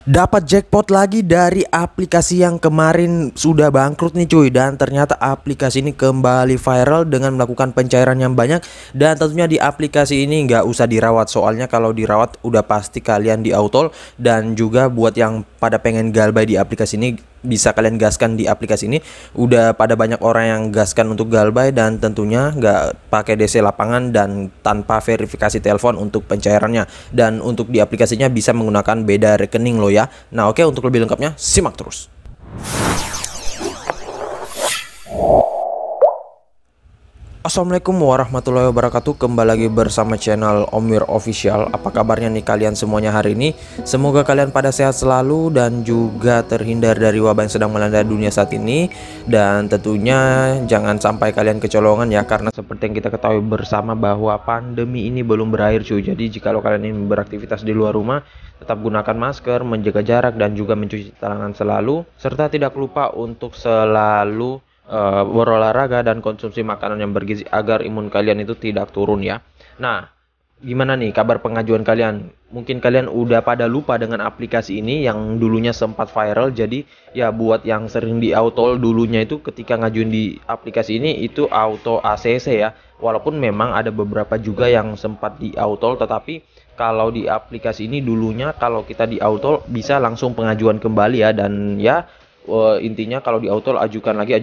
Dapat jackpot lagi dari aplikasi yang kemarin sudah bangkrut nih cuy. Dan ternyata aplikasi ini kembali viral dengan melakukan pencairan yang banyak. Dan tentunya di aplikasi ini nggak usah dirawat. Soalnya kalau dirawat udah pasti kalian di autol. Dan juga buat yang pada pengen galbay di aplikasi ini, bisa kalian gaskan di aplikasi ini. Udah pada banyak orang yang gaskan untuk galbay. Dan tentunya nggak pakai DC lapangan dan tanpa verifikasi telepon untuk pencairannya. Dan untuk di aplikasinya bisa menggunakan beda rekening loh ya. Nah oke, untuk lebih lengkapnya simak terus. Assalamualaikum warahmatullahi wabarakatuh. Kembali lagi bersama channel Omwir Official. Apa kabarnya nih kalian semuanya hari ini? Semoga kalian pada sehat selalu dan juga terhindar dari wabah yang sedang melanda dunia saat ini. Dan tentunya jangan sampai kalian kecolongan ya, karena seperti yang kita ketahui bersama bahwa pandemi ini belum berakhir cuy. Jadi jika kalian ingin beraktivitas di luar rumah, tetap gunakan masker, menjaga jarak dan juga mencuci tangan selalu, serta tidak lupa untuk selalu berolahraga dan konsumsi makanan yang bergizi agar imun kalian itu tidak turun ya. Nah, gimana nih kabar pengajuan kalian? Mungkin kalian udah pada lupa dengan aplikasi ini yang dulunya sempat viral. Jadi ya buat yang sering di autol dulunya itu ketika ngajuin di aplikasi ini itu auto ACC ya. Walaupun memang ada beberapa juga yang sempat di autol, tetapi kalau di aplikasi ini dulunya kalau kita di autol bisa langsung pengajuan kembali ya. Dan ya intinya kalau di autol ajukan lagi.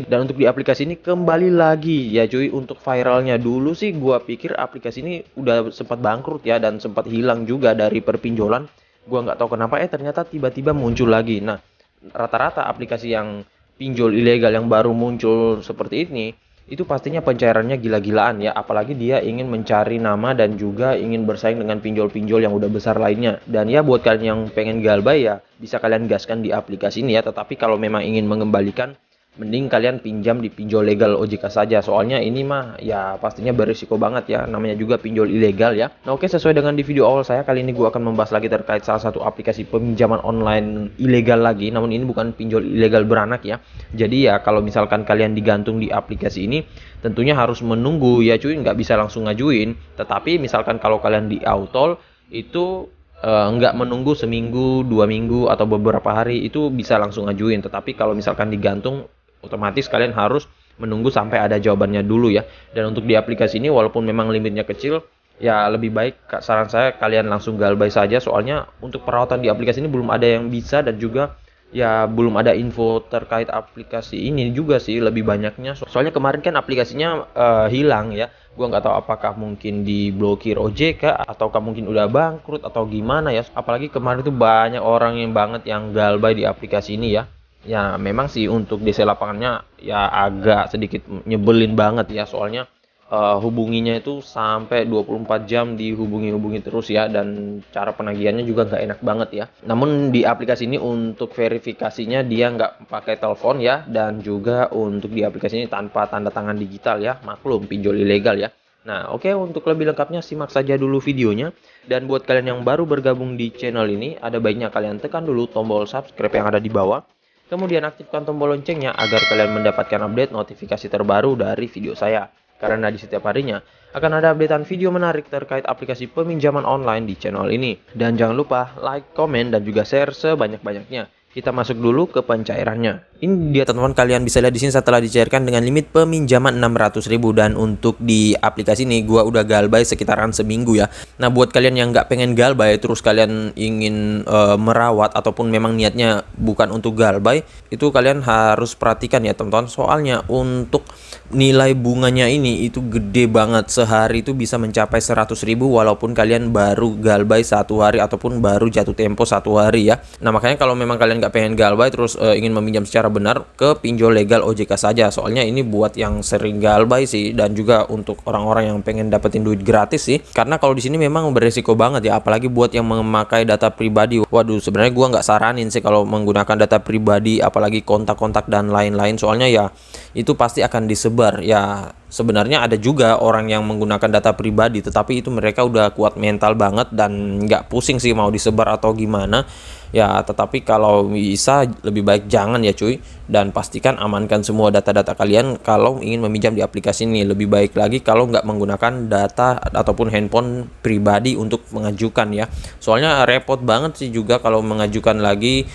Dan untuk di aplikasi ini kembali lagi ya cuy untuk viralnya. Dulu sih gua pikir aplikasi ini udah sempat bangkrut ya dan sempat hilang juga dari perpinjolan. Gua nggak tahu kenapa ternyata tiba-tiba muncul lagi. Nah, rata-rata aplikasi yang pinjol ilegal yang baru muncul seperti ini itu pastinya pencairannya gila-gilaan ya, apalagi dia ingin mencari nama dan juga ingin bersaing dengan pinjol-pinjol yang udah besar lainnya. Dan ya buat kalian yang pengen galbay ya bisa kalian gaskan di aplikasi ini ya, tetapi kalau memang ingin mengembalikan, mending kalian pinjam di pinjol legal OJK saja. Soalnya ini mah ya pastinya berisiko banget ya, namanya juga pinjol ilegal ya. Nah oke, sesuai dengan di video awal saya, kali ini gue akan membahas lagi terkait salah satu aplikasi peminjaman online ilegal lagi. Namun ini bukan pinjol ilegal beranak ya. Jadi ya kalau misalkan kalian digantung di aplikasi ini, tentunya harus menunggu ya cuy, nggak bisa langsung ngajuin. Tetapi misalkan kalau kalian di autol itu nggak menunggu seminggu, 2 minggu atau beberapa hari, itu bisa langsung ngajuin. Tetapi kalau misalkan digantung, otomatis kalian harus menunggu sampai ada jawabannya dulu ya. Dan untuk di aplikasi ini walaupun memang limitnya kecil, ya lebih baik saran saya kalian langsung galbay saja. Soalnya untuk perawatan di aplikasi ini belum ada yang bisa, dan juga ya belum ada info terkait aplikasi ini juga sih lebih banyaknya. Soalnya kemarin kan aplikasinya hilang ya. Gua nggak tahu apakah mungkin diblokir OJK ataukah mungkin udah bangkrut atau gimana ya. Apalagi kemarin itu banyak orang yang banget yang galbay di aplikasi ini ya. Ya memang sih untuk DC lapangannya ya agak sedikit nyebelin banget ya. Soalnya hubunginya itu sampai 24 jam dihubungi terus ya. Dan cara penagihannya juga nggak enak banget ya. Namun di aplikasi ini untuk verifikasinya dia nggak pakai telepon ya. Dan juga untuk di aplikasi ini tanpa tanda tangan digital ya. Maklum pinjol ilegal ya. Nah oke, untuk lebih lengkapnya simak saja dulu videonya. Dan buat kalian yang baru bergabung di channel ini, ada baiknya kalian tekan dulu tombol subscribe yang ada di bawah. Kemudian aktifkan tombol loncengnya agar kalian mendapatkan update notifikasi terbaru dari video saya. Karena di setiap harinya akan ada updatean video menarik terkait aplikasi peminjaman online di channel ini. Dan jangan lupa like, komen, dan juga share sebanyak-banyaknya. Kita masuk dulu ke pencairannya. Ini dia teman-teman, kalian bisa lihat di sini setelah dicairkan dengan limit peminjaman 600.000. Dan untuk di aplikasi ini gua udah galbay sekitaran seminggu ya. Nah buat kalian yang nggak pengen galbay terus kalian ingin merawat ataupun memang niatnya bukan untuk galbay, itu kalian harus perhatikan ya teman-teman. Soalnya untuk nilai bunganya ini itu gede banget. Sehari itu bisa mencapai 100.000 walaupun kalian baru galbay 1 hari ataupun baru jatuh tempo 1 hari ya. Nah makanya kalau memang kalian nggak pengen galbay terus ingin meminjam secara benar, ke pinjol legal OJK saja. Soalnya ini buat yang sering galbay sih, dan juga untuk orang-orang yang pengen dapetin duit gratis sih. Karena kalau di sini memang beresiko banget ya, apalagi buat yang memakai data pribadi. Waduh, sebenarnya gua nggak saranin sih kalau menggunakan data pribadi, apalagi kontak-kontak dan lain-lain. Soalnya ya itu pasti akan disebar ya. Sebenarnya ada juga orang yang menggunakan data pribadi, tetapi itu mereka udah kuat mental banget dan nggak pusing sih mau disebar atau gimana. Ya, tetapi kalau bisa lebih baik jangan ya cuy, dan pastikan amankan semua data-data kalian kalau ingin meminjam di aplikasi ini. Lebih baik lagi kalau nggak menggunakan data ataupun handphone pribadi untuk mengajukan ya, soalnya repot banget sih juga kalau mengajukan lagi,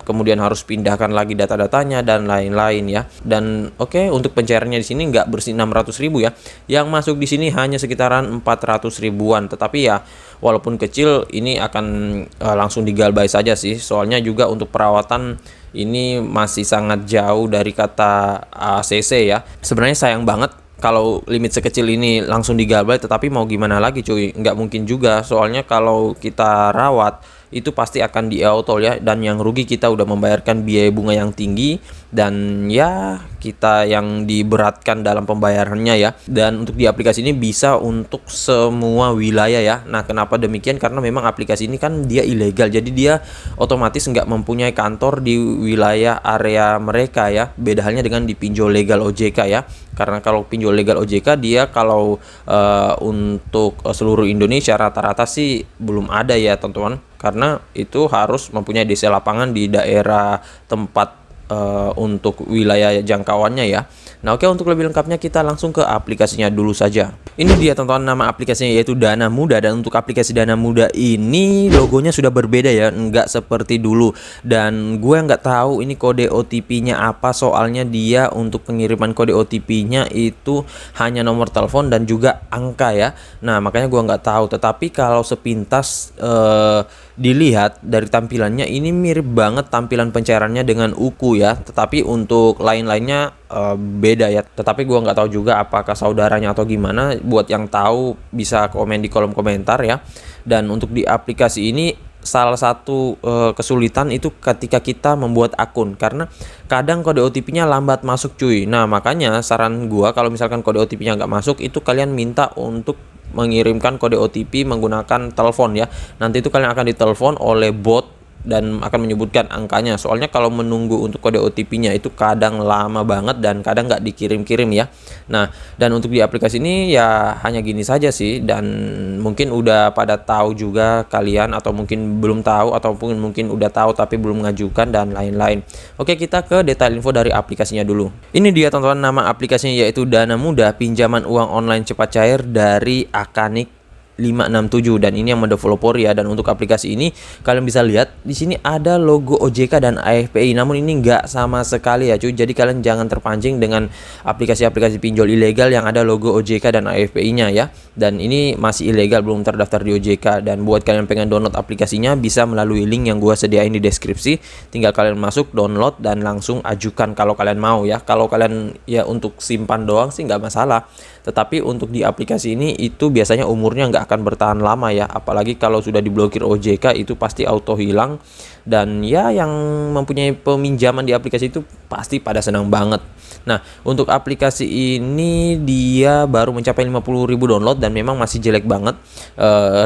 kemudian harus pindahkan lagi data-datanya dan lain-lain ya. Dan oke, untuk pencairannya di sini nggak bersih 600.000 ya, yang masuk di sini hanya sekitaran 400 ribuan. Tetapi ya walaupun kecil ini akan langsung digalbay saja sih, soalnya juga untuk perawatan ini masih sangat jauh dari kata ACC ya. Sebenarnya sayang banget kalau limit sekecil ini langsung digalbay, tetapi mau gimana lagi cuy, nggak mungkin juga, soalnya kalau kita rawat itu pasti akan di auto ya, dan yang rugi kita udah membayarkan biaya bunga yang tinggi, dan ya kita yang diberatkan dalam pembayarannya ya. Dan untuk di aplikasi ini bisa untuk semua wilayah ya. Nah, kenapa demikian? Karena memang aplikasi ini kan dia ilegal, jadi dia otomatis nggak mempunyai kantor di wilayah area mereka ya. Beda halnya dengan di pinjol legal OJK ya, karena kalau pinjol legal OJK dia kalau untuk seluruh Indonesia rata-rata sih belum ada ya teman-teman, karena itu harus mempunyai DC lapangan di daerah tempat untuk wilayah jangkauannya ya. Nah oke, untuk lebih lengkapnya kita langsung ke aplikasinya dulu saja. Ini dia teman-teman, nama aplikasinya yaitu Dana Muda, dan untuk aplikasi Dana Muda ini logonya sudah berbeda ya, nggak seperti dulu. Dan gue nggak tahu ini kode OTP-nya apa, soalnya dia untuk pengiriman kode OTP-nya itu hanya nomor telepon dan juga angka ya. Nah makanya gue nggak tahu, tetapi kalau sepintas dilihat dari tampilannya ini mirip banget tampilan pencairannya dengan UKU ya, tetapi untuk lain-lainnya beda ya. Tetapi gua nggak tahu juga apakah saudaranya atau gimana. Buat yang tahu bisa komen di kolom komentar ya. Dan untuk di aplikasi ini salah satu kesulitan itu ketika kita membuat akun, karena kadang kode OTP-nya lambat masuk cuy. Nah makanya saran gua kalau misalkan kode OTP-nya nggak masuk, itu kalian minta untuk mengirimkan kode OTP menggunakan telepon ya. Nanti itu kalian akan ditelepon oleh bot dan akan menyebutkan angkanya. Soalnya kalau menunggu untuk kode OTP-nya itu kadang lama banget dan kadang nggak dikirim-kirim ya. Nah, dan untuk di aplikasi ini ya hanya gini saja sih, dan mungkin udah pada tahu juga kalian, atau mungkin belum tahu, ataupun mungkin udah tahu tapi belum mengajukan dan lain-lain. Oke, kita ke detail info dari aplikasinya dulu. Ini dia teman-teman, nama aplikasinya yaitu Dana Muda, pinjaman uang online cepat cair dari Akanik 567, dan ini yang mendeveloper ya. Dan untuk aplikasi ini kalian bisa lihat di sini ada logo OJK dan AFPI, namun ini nggak sama sekali ya cuy. Jadi kalian jangan terpancing dengan aplikasi-aplikasi pinjol ilegal yang ada logo OJK dan AFPI-nya ya. Dan ini masih ilegal, belum terdaftar di OJK. Dan buat kalian pengen download aplikasinya bisa melalui link yang gua sediain di deskripsi. Tinggal kalian masuk, download, dan langsung ajukan kalau kalian mau ya. Kalau kalian ya untuk simpan doang sih nggak masalah. Tetapi untuk di aplikasi ini itu biasanya umurnya nggak akan bertahan lama ya, apalagi kalau sudah diblokir OJK itu pasti auto hilang. Dan ya yang mempunyai peminjaman di aplikasi itu pasti pada senang banget. Nah untuk aplikasi ini dia baru mencapai 50.000 download dan memang masih jelek banget.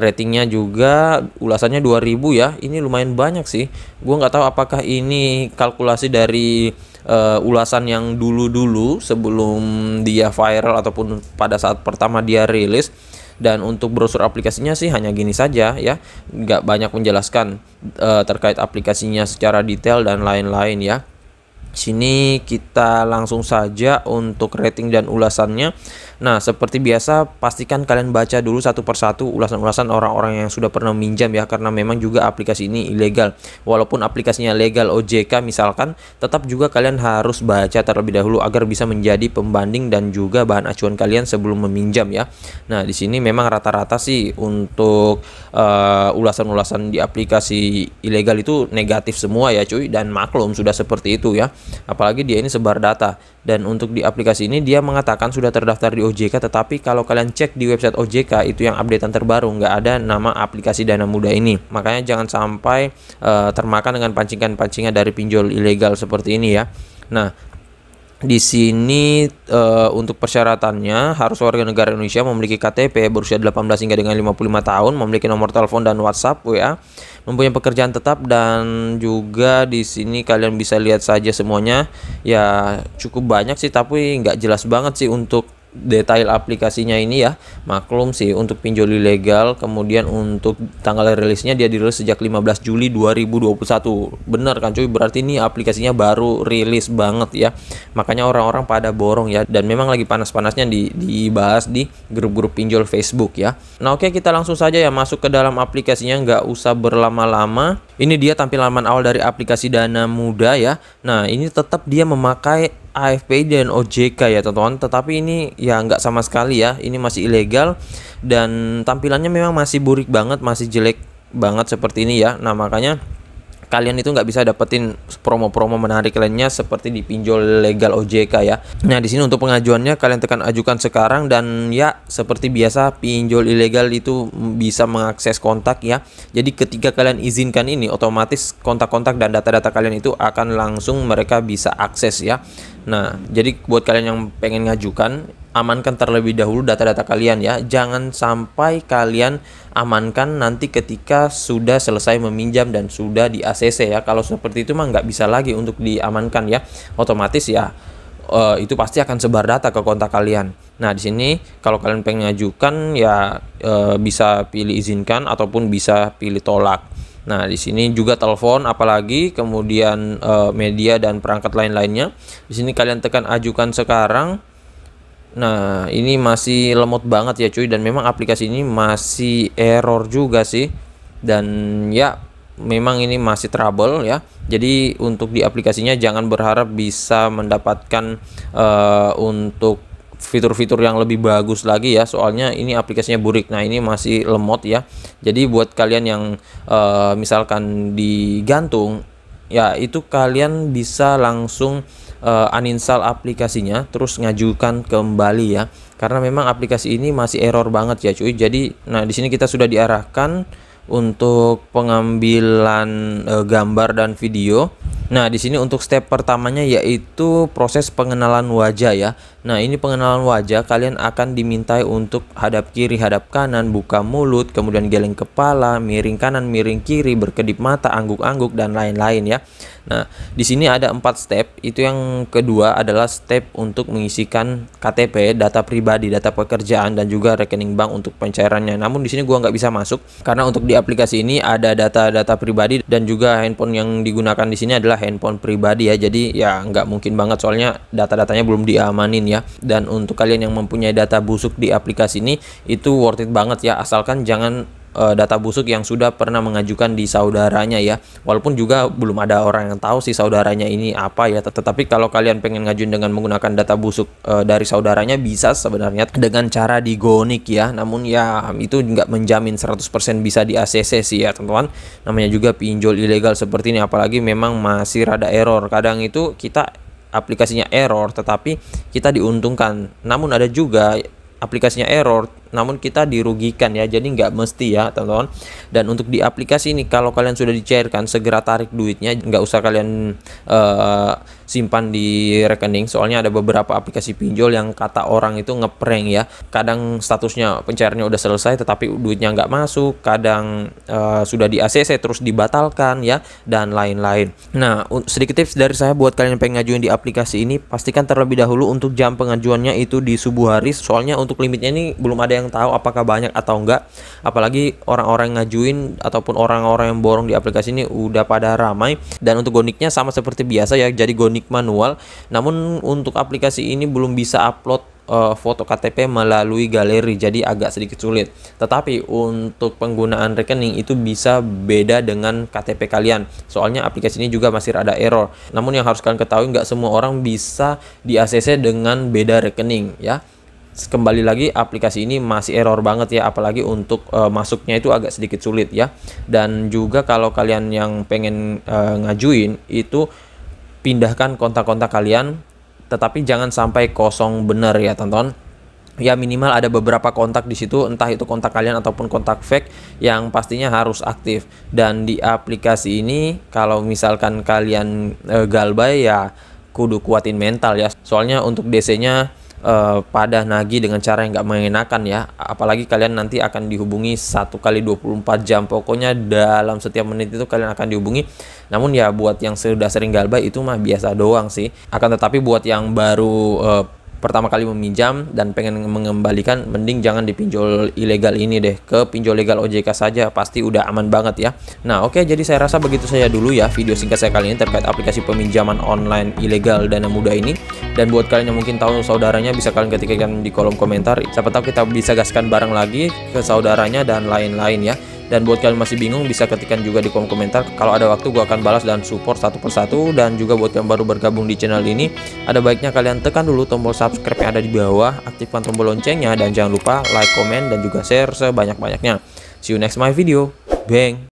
Ratingnya juga ulasannya 2000 ya, ini lumayan banyak sih. Gua nggak tahu apakah ini kalkulasi dari ulasan yang dulu-dulu sebelum dia viral ataupun pada saat pertama dia rilis. Dan untuk brosur aplikasinya sih hanya gini saja ya, nggak banyak menjelaskan terkait aplikasinya secara detail dan lain-lain ya. Sini kita langsung saja untuk rating dan ulasannya. Nah seperti biasa pastikan kalian baca dulu satu persatu ulasan-ulasan orang-orang yang sudah pernah minjam ya, karena memang juga aplikasi ini ilegal. Walaupun aplikasinya legal OJK misalkan, tetap juga kalian harus baca terlebih dahulu agar bisa menjadi pembanding dan juga bahan acuan kalian sebelum meminjam ya. Nah di sini memang rata-rata sih untuk ulasan-ulasan di aplikasi ilegal itu negatif semua ya cuy, dan maklum sudah seperti itu ya. Apalagi dia ini sebar data. Dan untuk di aplikasi ini dia mengatakan sudah terdaftar di OJK, tetapi kalau kalian cek di website OJK itu yang updatean terbaru nggak ada nama aplikasi Dana Muda ini. Makanya jangan sampai termakan dengan pancingan-pancingan dari pinjol ilegal seperti ini ya. Nah di sini untuk persyaratannya harus warga negara Indonesia, memiliki KTP, berusia 18 hingga dengan 55 tahun, memiliki nomor telepon dan WhatsApp, WA, mempunyai pekerjaan tetap. Dan juga di sini kalian bisa lihat saja semuanya ya, cukup banyak sih tapi nggak jelas banget sih untuk detail aplikasinya ini ya, maklum sih untuk pinjol ilegal. Kemudian untuk tanggal rilisnya dia dirilis sejak 15 Juli 2021. Bener kan cuy, berarti ini aplikasinya baru rilis banget ya. Makanya orang-orang pada borong ya, dan memang lagi panas-panasnya dibahas di grup-grup pinjol Facebook ya. Nah oke, kita langsung saja ya masuk ke dalam aplikasinya, nggak usah berlama-lama. Ini dia tampilan awal dari aplikasi Dana Muda ya. Nah ini tetap dia memakai AFPI dan OJK ya teman-teman, tetapi ini ya nggak sama sekali ya, ini masih ilegal dan tampilannya memang masih burik banget, masih jelek banget seperti ini ya. Nah makanya kalian itu nggak bisa dapetin promo-promo menarik lainnya seperti di pinjol legal OJK ya. Nah di sini untuk pengajuannya kalian tekan ajukan sekarang, dan ya seperti biasa pinjol ilegal itu bisa mengakses kontak ya. Jadi ketika kalian izinkan ini, otomatis kontak-kontak dan data-data kalian itu akan langsung mereka bisa akses ya. Nah jadi buat kalian yang pengen ngajukan, amankan terlebih dahulu data-data kalian ya. Jangan sampai kalian amankan nanti ketika sudah selesai meminjam dan sudah di ACC ya. Kalau seperti itu mah nggak bisa lagi untuk diamankan ya. Otomatis ya itu pasti akan sebar data ke kontak kalian. Nah di sini kalau kalian pengen ngajukan ya bisa pilih izinkan ataupun bisa pilih tolak. Nah di sini juga telepon, apalagi kemudian media dan perangkat lain-lainnya. Di sini kalian tekan ajukan sekarang. Nah ini masih lemot banget ya cuy, dan memang aplikasi ini masih error juga sih, dan ya memang ini masih trouble ya. Jadi untuk di aplikasinya jangan berharap bisa mendapatkan untuk fitur-fitur yang lebih bagus lagi ya, soalnya ini aplikasinya burik. Nah ini masih lemot ya. Jadi buat kalian yang misalkan digantung ya, itu kalian bisa langsung uninstall aplikasinya terus ngajukan kembali ya, karena memang aplikasi ini masih error banget ya cuy. Jadi nah di sini kita sudah diarahkan untuk pengambilan gambar dan video. Nah di sini untuk step pertamanya yaitu proses pengenalan wajah ya. Nah ini pengenalan wajah, kalian akan dimintai untuk hadap kiri, hadap kanan, buka mulut, kemudian geleng kepala, miring kanan, miring kiri, berkedip mata, angguk-angguk, dan lain-lain ya. Nah di sini ada 4 step. Itu yang kedua adalah step untuk mengisikan KTP, data pribadi, data pekerjaan, dan juga rekening bank untuk pencairannya. Namun di sini gua nggak bisa masuk karena untuk di aplikasi ini ada data-data pribadi, dan juga handphone yang digunakan di sini adalah handphone pribadi ya. Jadi ya nggak mungkin banget, soalnya data-datanya belum diamanin ya. Dan untuk kalian yang mempunyai data busuk di aplikasi ini, itu worth it banget ya, asalkan jangan data busuk yang sudah pernah mengajukan di saudaranya ya. Walaupun juga belum ada orang yang tahu sih saudaranya ini apa ya, tetapi kalau kalian pengen ngajuin dengan menggunakan data busuk dari saudaranya, bisa sebenarnya dengan cara digonik ya. Namun ya itu nggak menjamin 100% bisa di ACC sih ya teman-teman. Namanya juga pinjol ilegal seperti ini, apalagi memang masih rada error. Kadang itu kita aplikasinya error tetapi kita diuntungkan, namun ada juga aplikasinya error namun kita dirugikan ya. Jadi nggak mesti ya teman-teman. Dan untuk di aplikasi ini, kalau kalian sudah dicairkan, segera tarik duitnya, nggak usah kalian simpan di rekening. Soalnya ada beberapa aplikasi pinjol yang kata orang itu ngeprank ya. Kadang statusnya pencairannya udah selesai tetapi duitnya nggak masuk, kadang sudah di ACC terus dibatalkan ya, dan lain-lain. Nah sedikit tips dari saya buat kalian yang pengen ngajuin di aplikasi ini, pastikan terlebih dahulu untuk jam pengajuannya itu di subuh hari. Soalnya untuk limitnya ini belum ada yang tahu apakah banyak atau enggak, apalagi orang-orang yang ngajuin ataupun orang-orang yang borong di aplikasi ini udah pada ramai. Dan untuk goniknya sama seperti biasa ya, jadi gonik manual. Namun untuk aplikasi ini belum bisa upload foto KTP melalui galeri, jadi agak sedikit sulit. Tetapi untuk penggunaan rekening itu bisa beda dengan KTP kalian, soalnya aplikasi ini juga masih ada error. Namun yang harus kalian ketahui, nggak semua orang bisa di ACC dengan beda rekening ya. Kembali lagi, aplikasi ini masih error banget ya, apalagi untuk masuknya itu agak sedikit sulit ya. Dan juga kalau kalian yang pengen ngajuin itu, pindahkan kontak-kontak kalian, tetapi jangan sampai kosong bener ya teman-teman. Ya minimal ada beberapa kontak di situ, entah itu kontak kalian ataupun kontak fake, yang pastinya harus aktif. Dan di aplikasi ini kalau misalkan kalian galbay ya kudu kuatin mental ya, soalnya untuk DC-nya pada nagih dengan cara yang nggak mengenakan ya. Apalagi kalian nanti akan dihubungi 1 kali 24 jam, pokoknya dalam setiap menit itu kalian akan dihubungi. Namun ya buat yang sudah sering galbay itu mah biasa doang sih. Akan tetapi buat yang baru pertama kali meminjam dan pengen mengembalikan, mending jangan di pinjol ilegal ini deh, ke pinjol legal OJK saja, pasti udah aman banget ya. Nah oke, jadi saya rasa begitu saja dulu ya video singkat saya kali ini terkait aplikasi peminjaman online ilegal Dana Muda ini. Dan buat kalian yang mungkin tahu saudaranya, bisa kalian ketikkan di kolom komentar, siapa tahu kita bisa gaskan bareng lagi ke saudaranya dan lain-lain ya. Dan buat kalian masih bingung, bisa ketikkan juga di kolom komentar. Kalau ada waktu gue akan balas dan support satu persatu. Dan juga buat yang baru bergabung di channel ini, ada baiknya kalian tekan dulu tombol subscribe yang ada di bawah, aktifkan tombol loncengnya, dan jangan lupa like, komen, dan juga share sebanyak-banyaknya. See you next my video. Bang.